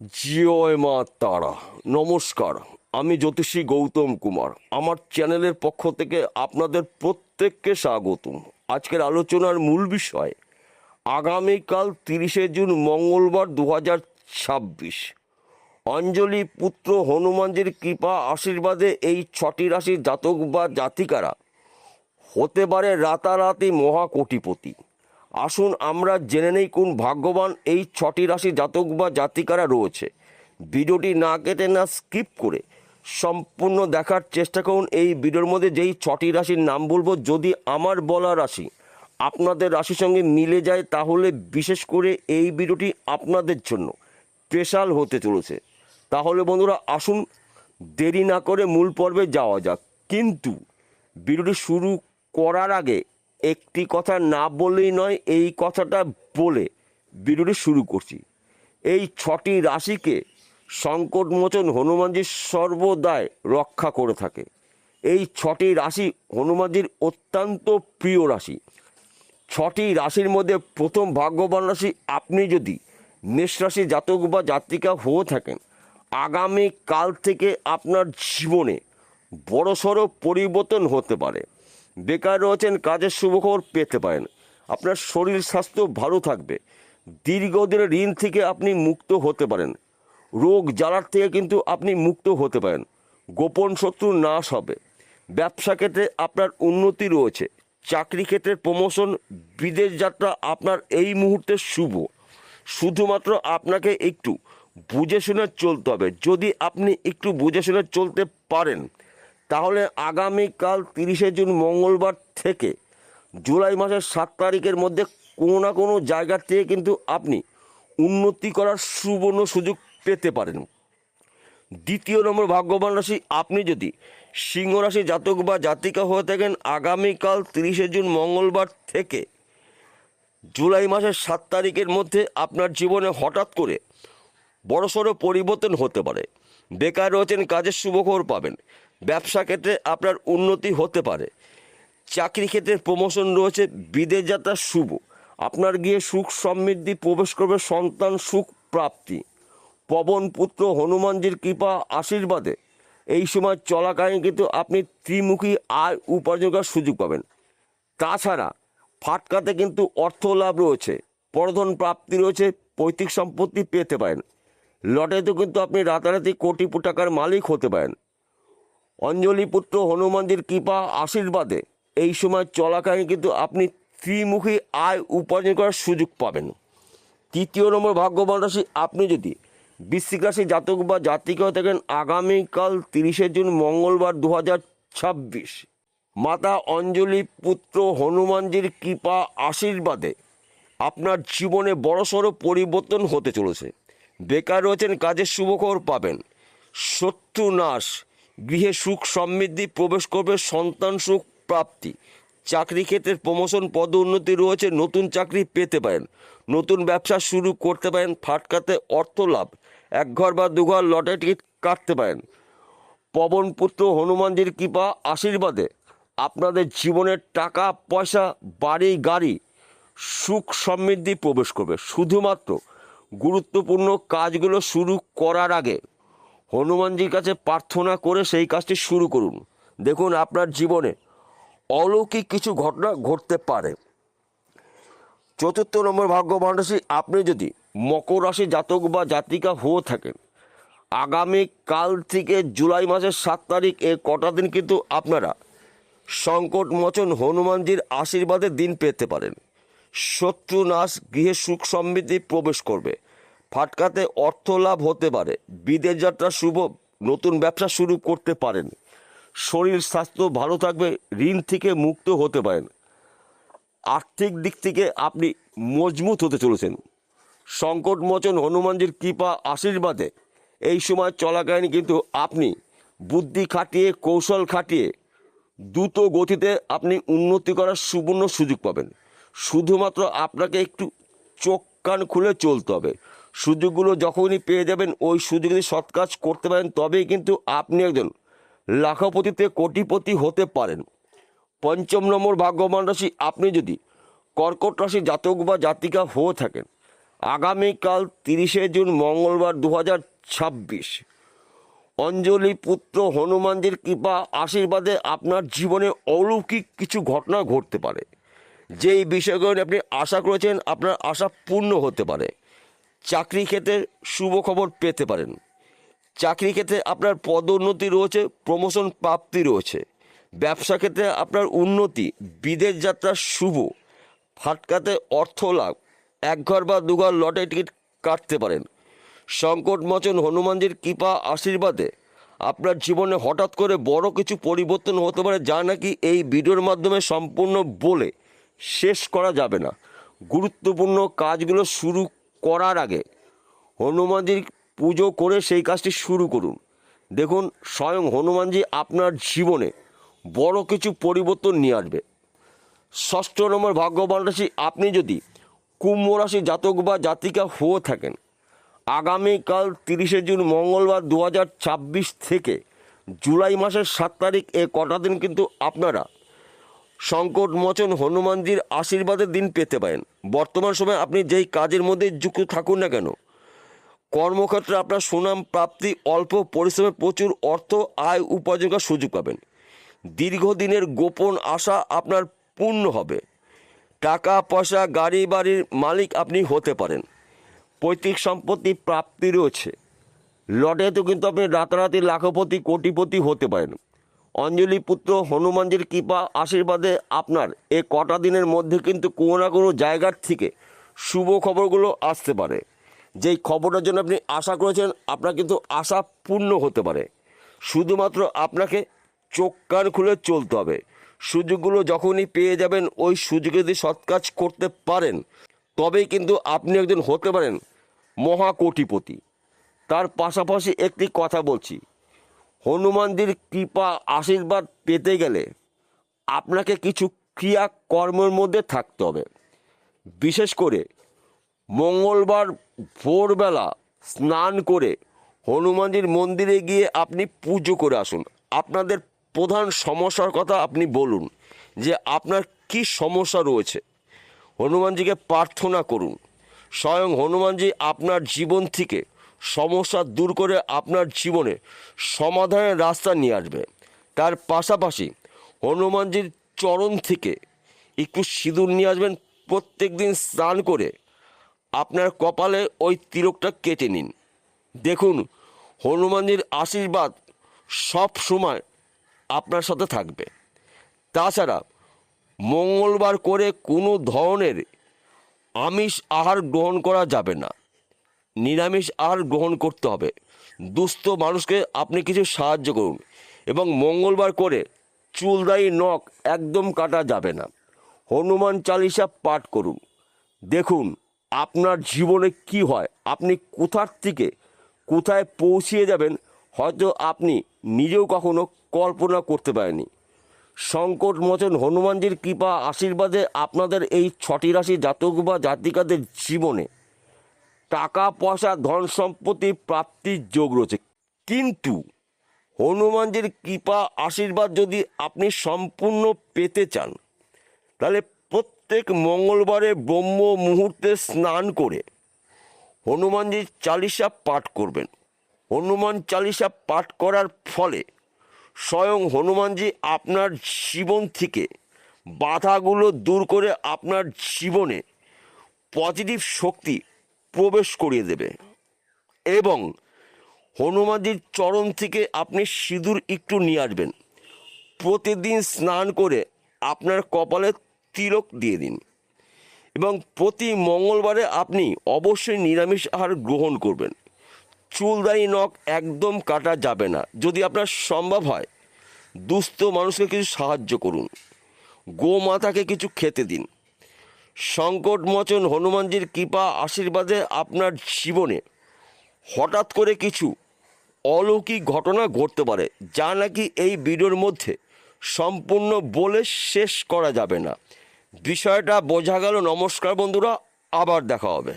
জয় মা তারা। নমস্কার, আমি জ্যোতিষী গৌতম কুমার। আমার চ্যানেলের পক্ষ থেকে আপনাদের প্রত্যেককে স্বাগতম। আজকের আলোচনার মূল বিষয় আগামীকাল 30শে জুন মঙ্গলবার 2026 অঞ্জলি পুত্র হনুমানজির কৃপা আশীর্বাদে এই 6টি রাশির জাতক বা জাতিকারা হতে পারে রাতারাতি মহাকোটিপতি। আসুন আমরা জেনে নেই কোন ভাগ্যবান এই 6টি রাশি জাতক বা জাতিকারা রয়েছে। ভিডিওটি না কেটে না স্কিপ করে সম্পূর্ণ দেখার চেষ্টা করুন। এই ভিডিওর মধ্যে যেই 6টি রাশির নাম বলবো, যদি আমার বলা রাশি আপনাদের রাশির সঙ্গে মিলে যায় তাহলে বিশেষ করে এই ভিডিওটি আপনাদের জন্য স্পেশাল হতে চলেছে। তাহলে বন্ধুরা আসুন দেরি না করে মূল পর্বে যাওয়া যাক। কিন্তু ভিডিওটি শুরু করার আগে একটি কথা না বললেই নয়, এই কথাটা বলে ভিডিওটি শুরু করছি। এই 6টি রাশিকে সংকটমোচন হনুমানজি সর্বদাই রক্ষা করে থাকে। এই 6টি রাশি হনুমানজির অত্যন্ত প্রিয় রাশি। 6টি রাশির মধ্যে প্রথম ভাগ্যবান রাশি আপনি যদি মেষ রাশি জাতক বা জাতিকা হয়ে থাকেন, আগামী কাল থেকে আপনার জীবনে বড়সড় পরিবর্তন হতে পারে। বেকার রয়েছেন, কাজের শুভখবর পেতে পারেন। আপনার শরীর স্বাস্থ্য ভালো থাকবে। দীর্ঘদিনের ঋণ থেকে আপনি মুক্ত হতে পারেন। রোগ জ্বালার থেকে কিন্তু আপনি মুক্ত হতে পারেন। গোপন শত্রু নাশ হবে। ব্যবসা ক্ষেত্রে আপনার উন্নতি রয়েছে। চাকরি ক্ষেত্রে প্রমোশন, বিদেশ যাত্রা আপনার এই মুহূর্তে শুভ। শুধুমাত্র আপনাকে একটু বুঝে শুনে চলতে হবে। যদি আপনি একটু বুঝে শুনে চলতে পারেন তাহলে আগামীকাল 30শে জুন মঙ্গলবার থেকে জুলাই মাসের 7 তারিখের মধ্যে কোনো না কোনো জায়গা থেকে কিন্তু আপনি উন্নতি করার সুবর্ণ সুযোগ পেতে পারেন। দ্বিতীয় নম্বর ভাগ্যবান রাশি আপনি যদি সিংহ রাশি জাতক বা জাতিকা হয়ে থাকেন, আগামীকাল 30শে জুন মঙ্গলবার থেকে জুলাই মাসের 7 তারিখের মধ্যে আপনার জীবনে হঠাৎ করে বড়সড় পরিবর্তন হতে পারে। বেকার রয়েছেন, কাজের শুভখবর পাবেন। ব্যবসা ক্ষেত্রে আপনার উন্নতি হতে পারে। চাকরি ক্ষেত্রে প্রমোশন রয়েছে। বিদেশ যাত্রা শুভ। আপনার গিয়ে সুখ সমৃদ্ধি প্রবেশ করবে। সন্তান সুখ প্রাপ্তি। পবন পুত্র হনুমানজির কৃপা আশীর্বাদে এই সময় চলাকালীন কিন্তু আপনি ত্রিমুখী আয় উপার্জন করার সুযোগ পাবেন। তাছাড়া ফাটকাতে কিন্তু অর্থ লাভ রয়েছে। পরধন প্রাপ্তি রয়েছে। পৈতৃক সম্পত্তি পেতে পারেন। লটারিতেও কিন্তু আপনি রাতারাতি কোটি টাকার মালিক হতে পারেন। অঞ্জলি পুত্র হনুমানজির কৃপা আশীর্বাদে এই সময় চলাকালীন কিন্তু আপনি ত্রিমুখী আয় উপার্জন করার সুযোগ পাবেন। তৃতীয় নম্বর ভাগ্যবান রাশি আপনি যদি বৃশ্চিক রাশি জাতক বা জাতিকা হয়ে থাকেন, আগামীকাল 30শে জুন মঙ্গলবার 2026 মাতা অঞ্জলি পুত্র হনুমানজির কৃপা আশীর্বাদে আপনার জীবনে বড়সড় পরিবর্তন হতে চলেছে। বেকার রয়েছেন, কাজের শুভখবর পাবেন। শত্রু নাশ, গৃহে সুখ সমৃদ্ধি প্রবেশ করবে। সন্তান সুখ প্রাপ্তি। চাকরি ক্ষেত্রে প্রমোশন পদোন্নতি রয়েছে। নতুন চাকরি পেতে পারেন। নতুন ব্যবসা শুরু করতে পারেন। ফাটকাতে অর্থ লাভ। এক ঘর বা দুঘর লটারি টিকিট কাটতে পারেন। পবন পুত্র হনুমানজির কৃপা আশীর্বাদে আপনাদের জীবনের টাকা পয়সা, বাড়ি গাড়ি, সুখ সমৃদ্ধি প্রবেশ করবে। শুধুমাত্র গুরুত্বপূর্ণ কাজগুলো শুরু করার আগে হনুমানজির কাছে প্রার্থনা করে সেই কাজটি শুরু করুন। দেখুন আপনার জীবনে অলৌকিক কিছু ঘটনা ঘটতে পারে। চতুর্থ নম্বর ভাগ্যবান রাশি আপনি যদি মকর রাশি জাতক বা জাতিকা হয়ে থাকেন, আগামী কাল থেকে জুলাই মাসের 7 তারিখ এর কটা দিন কিন্তু আপনারা সংকটমোচন হনুমানজির আশীর্বাদের দিন পেতে পারেন। শত্রু নাশ, গৃহে সুখ সমৃদ্ধি প্রবেশ করবে। ফাটকাতে অর্থ লাভ হতে পারে। বিদেশ যাত্রা শুভ। নতুন ব্যবসা শুরু করতে পারেন। শরীর স্বাস্থ্য ভালো থাকবে। ঋণ থেকে মুক্ত হতে পারেন। আর্থিক দিক থেকে আপনি মজবুত হতে চলেছেন। সংকটমোচন হনুমানজির কৃপা আশীর্বাদে এই সময় চলাকালীন কিন্তু আপনি বুদ্ধি খাটিয়ে, কৌশল খাটিয়ে দ্রুত গতিতে আপনি উন্নতি করার সুবর্ণ সুযোগ পাবেন। শুধুমাত্র আপনাকে একটু চোখ কান খুলে চলতে হবে। সুযোগগুলো যখনই পেয়ে যাবেন ওই সুযোগ যদি সৎ কাজ করতে পারেন তবেই কিন্তু আপনি একজন লাখপতিতে কোটিপতি হতে পারেন। পঞ্চম নম্বর ভাগ্যবান রাশি আপনি যদি কর্কট রাশি জাতক বা জাতিকা হয়ে থাকেন, আগামীকাল 30শে জুন মঙ্গলবার 2026 অঞ্জলি পুত্র হনুমানজির কৃপা আশীর্বাদে আপনার জীবনে অলৌকিক কিছু ঘটনা ঘটতে পারে। যেই বিষয়গুলো নিয়ে আপনি আশা করেছেন আপনার আশা পূর্ণ হতে পারে। চাকরি ক্ষেত্রে শুভ খবর পেতে পারেন। চাকরি ক্ষেত্রে আপনার পদোন্নতি রয়েছে, প্রমোশন প্রাপ্তি রয়েছে। ব্যবসা ক্ষেত্রে আপনার উন্নতি, বিদেশ যাত্রা শুভ, ফাটকাতে অর্থ লাভ, এক ঘর বা দুঘর লটারি টিকিট কাটতে পারেন। সংকটমোচন হনুমানজির কৃপা আশীর্বাদে আপনার জীবনে হঠাৎ করে বড় কিছু পরিবর্তন হতে পারে, যা নাকি এই ভিডিওর মাধ্যমে সম্পূর্ণ বলে শেষ করা যাবে না। গুরুত্বপূর্ণ কাজগুলো শুরু করার আগে হনুমানজির পুজো করে সেই কাজটি শুরু করুন। দেখুন, স্বয়ং হনুমানজি আপনার জীবনে বড় কিছু পরিবর্তন নিয়ে আসবে। 6 নম্বর ভাগ্যবান রাশি, আপনি যদি কুম্ভ রাশি জাতক বা জাতিকা হয়ে থাকেন, আগামীকাল 30শে জুন মঙ্গলবার 2026 থেকে জুলাই মাসের 7 তারিখ এ কটা দিন কিন্তু আপনারা সংকটমোচন হনুমানজির আশীর্বাদের দিন পেতে পারেন। বর্তমান সময়ে আপনি যেই কাজের মধ্যে যুক্ত থাকুন না কেন, কর্মক্ষেত্রে আপনার সুনাম প্রাপ্তি, অল্প পরিশ্রমে প্রচুর অর্থ আয় উপার্জন করার সুযোগ পাবেন। দীর্ঘদিনের গোপন আশা আপনার পূর্ণ হবে। টাকা পয়সা, গাড়ি বাড়ির মালিক আপনি হতে পারেন। পৈতৃক সম্পত্তি প্রাপ্তি রয়েছে। লটারিতেও কিন্তু আপনি রাতারাতি লাখপতি কোটিপতি হতে পারেন। অঞ্জলি পুত্র হনুমানজির কৃপা আশীর্বাদে আপনার এই কটা দিনের মধ্যে কিন্তু কোনো না কোনো জায়গার থেকে শুভ খবরগুলো আসতে পারে। যেই খবরটার জন্য আপনি আশা করেছেন আপনার কিন্তু আশা পূর্ণ হতে পারে। শুধুমাত্র আপনাকে চোখ কান খুলে চলতে হবে। সুযোগগুলো যখনই পেয়ে যাবেন, ওই সুযোগে যদি সৎ কাজ করতে পারেন, তবেই কিন্তু আপনি একজন হতে পারেন মহাকোটিপতি। তার পাশাপাশি একটি কথা বলছি, হনুমানজির কৃপা আশীর্বাদ পেতে গেলে আপনাকে কিছু ক্রিয়া কর্মের মধ্যে থাকতে হবে। বিশেষ করে মঙ্গলবার ভোরবেলা স্নান করে হনুমানজির মন্দিরে গিয়ে আপনি পুজো করে আসুন। আপনাদের প্রধান সমস্যার কথা আপনি বলুন যে আপনার কি সমস্যা রয়েছে। হনুমানজিকে প্রার্থনা করুন। স্বয়ং হনুমানজি আপনার জীবন থেকে সমস্যা দূর করে আপনার জীবনে সমাধানের রাস্তা নিয়ে আসবে। তার পাশাপাশি হনুমানজির চরণ থেকে একটু সিঁদুর নিয়ে আসবেন। প্রত্যেক দিন স্নান করে আপনার কপালে ওই তিলকটা কেটে নিন। দেখুন, হনুমানজির আশীর্বাদ সব সময় আপনার সাথে থাকবে। তাছাড়া মঙ্গলবার করে কোনো ধরনের আমিষ আহার গ্রহণ করা যাবে না, নিরামিষ আহার গ্রহণ করতে হবে। দুস্থ মানুষকে আপনি কিছু সাহায্য করুন। এবং মঙ্গলবার করে চুলদাড়ি নখ একদম কাটা যাবে না। হনুমান চালিসা পাঠ করুন। দেখুন আপনার জীবনে কি হয়, আপনি কোথার থেকে কোথায় পৌঁছিয়ে যাবেন, হয়তো আপনি নিজেও কখনো কল্পনা করতে পারেননি। সংকটমোচন হনুমানজির কৃপা আশীর্বাদে আপনাদের এই 6টি রাশি জাতক বা জাতিকাদের জীবনে টাকা পয়সা ধন সম্পত্তি প্রাপ্তির যোগ রয়েছে। কিন্তু হনুমানজির কৃপা আশীর্বাদ যদি আপনি সম্পূর্ণ পেতে চান, তাহলে প্রত্যেক মঙ্গলবারে ব্রহ্ম মুহূর্তে স্নান করে হনুমানজির চালিসা পাঠ করবেন। হনুমান চালিসা পাঠ করার ফলে স্বয়ং হনুমানজি আপনার জীবন থেকে বাধাগুলো দূর করে আপনার জীবনে পজিটিভ শক্তি প্রবেশ করিয়ে দেবে। এবং হনুমানজির চরণ থেকে আপনি সিঁদুর একটু নিয়ে আসবেন। প্রতিদিন স্নান করে আপনার কপালে তিলক দিয়ে দিন। এবং প্রতি মঙ্গলবারে আপনি অবশ্যই নিরামিষ আহার গ্রহণ করবেন। চুলদাড়ি নখ একদম কাটা যাবে না। যদি আপনার সম্ভব হয়, দুস্থ মানুষকে কিছু সাহায্য করুন। গোমাতাকে কিছু খেতে দিন। সংকটমোচন হনুমানজির কৃপা আশীর্বাদে আপনার জীবনে হঠাৎ করে কিছু অলৌকিক ঘটনা ঘটতে পারে, যা নাকি এই ভিডিওর মধ্যে সম্পূর্ণ বলে শেষ করা যাবে না। বিষয়টা বোঝা গেল? নমস্কার বন্ধুরা, আবার দেখা হবে।